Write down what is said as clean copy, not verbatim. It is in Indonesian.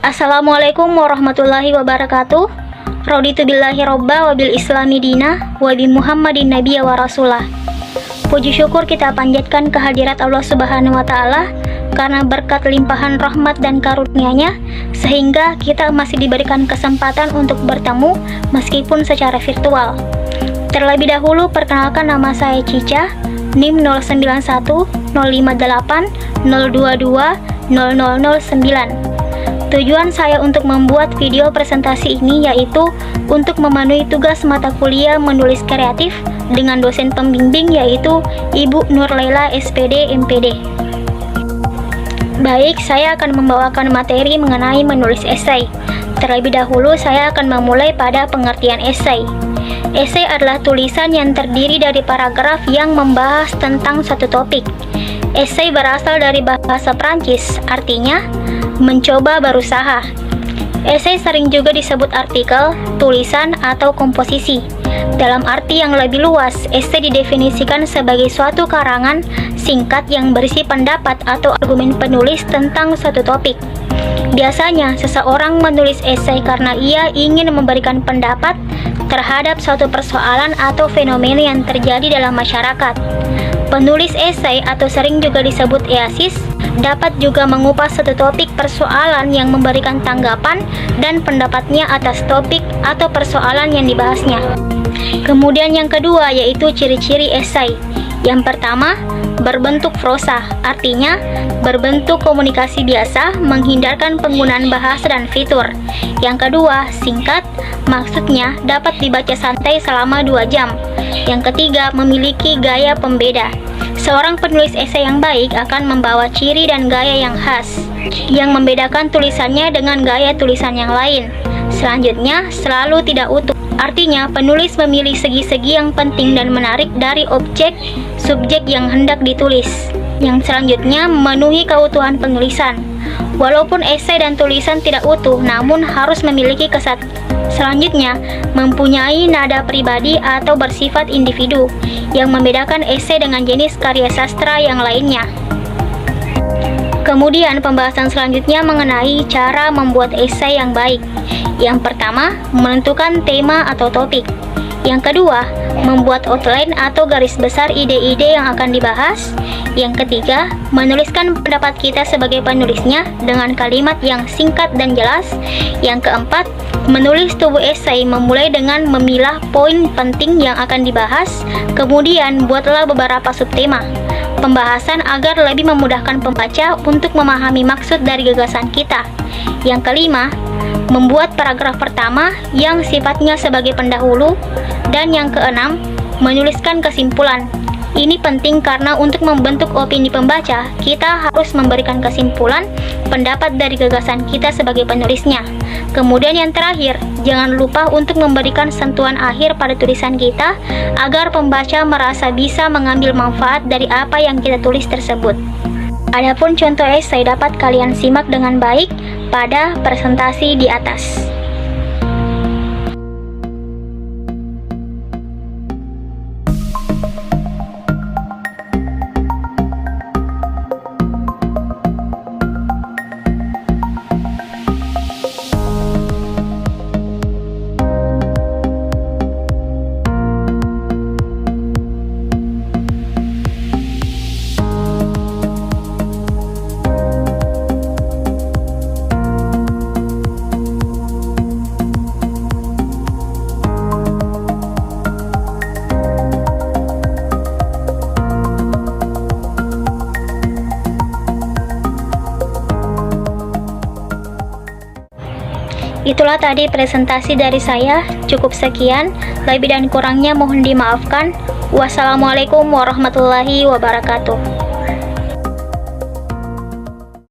Assalamualaikum warahmatullahi wabarakatuh. Raditu billahi robba wa bil islami dina wa bi Muhammadin nabiyya wa rasulah. Puji syukur kita panjatkan kehadirat Allah Subhanahu wa taala karena berkat limpahan rahmat dan karunia-Nya sehingga kita masih diberikan kesempatan untuk bertemu meskipun secara virtual. Terlebih dahulu perkenalkan, nama saya Cica, NIM 091 058 022 0009. Tujuan saya untuk membuat video presentasi ini yaitu untuk memenuhi tugas mata kuliah menulis kreatif dengan dosen pembimbing yaitu Ibu Nur Laila SPD MPD. Baik, saya akan membawakan materi mengenai menulis esai. Terlebih dahulu saya akan memulai pada pengertian esai. Esai adalah tulisan yang terdiri dari paragraf yang membahas tentang satu topik. Esai berasal dari bahasa Prancis, artinya mencoba berusaha. Esai sering juga disebut artikel, tulisan, atau komposisi. Dalam arti yang lebih luas, esai didefinisikan sebagai suatu karangan singkat yang berisi pendapat atau argumen penulis tentang suatu topik. Biasanya, seseorang menulis esai karena ia ingin memberikan pendapat terhadap suatu persoalan atau fenomena yang terjadi dalam masyarakat. Penulis esai atau sering juga disebut easis dapat juga mengupas satu topik persoalan yang memberikan tanggapan dan pendapatnya atas topik atau persoalan yang dibahasnya. Kemudian yang kedua yaitu ciri-ciri esai. Yang pertama, berbentuk prosa, artinya berbentuk komunikasi biasa, menghindarkan penggunaan bahasa dan fitur. Yang kedua, singkat, maksudnya dapat dibaca santai selama 2 jam. Yang ketiga, memiliki gaya pembeda. Seorang penulis esai yang baik akan membawa ciri dan gaya yang khas, yang membedakan tulisannya dengan gaya tulisan yang lain. Selanjutnya, selalu tidak utuh. Artinya, penulis memilih segi-segi yang penting dan menarik dari objek subjek yang hendak ditulis. Yang selanjutnya, memenuhi keutuhan penulisan. Walaupun esai dan tulisan tidak utuh, namun harus memiliki kesatuan. Selanjutnya, mempunyai nada pribadi atau bersifat individu, yang membedakan esai dengan jenis karya sastra yang lainnya. Kemudian, pembahasan selanjutnya mengenai cara membuat esai yang baik. Yang pertama, menentukan tema atau topik. Yang kedua, membuat outline atau garis besar ide-ide yang akan dibahas. Yang ketiga, menuliskan pendapat kita sebagai penulisnya dengan kalimat yang singkat dan jelas. Yang keempat, menulis tubuh esai memulai dengan memilah poin penting yang akan dibahas. Kemudian, buatlah beberapa subtema pembahasan agar lebih memudahkan pembaca untuk memahami maksud dari gagasan kita. Yang kelima, membuat paragraf pertama yang sifatnya sebagai pendahulu. Dan yang keenam, menuliskan kesimpulan. Ini penting karena untuk membentuk opini pembaca, kita harus memberikan kesimpulan pendapat dari gagasan kita sebagai penulisnya. Kemudian yang terakhir, jangan lupa untuk memberikan sentuhan akhir pada tulisan kita agar pembaca merasa bisa mengambil manfaat dari apa yang kita tulis tersebut. Adapun contoh esai dapat kalian simak dengan baik pada presentasi di atas. Itulah tadi presentasi dari saya, cukup sekian, lebih dan kurangnya mohon dimaafkan. Wassalamualaikum warahmatullahi wabarakatuh.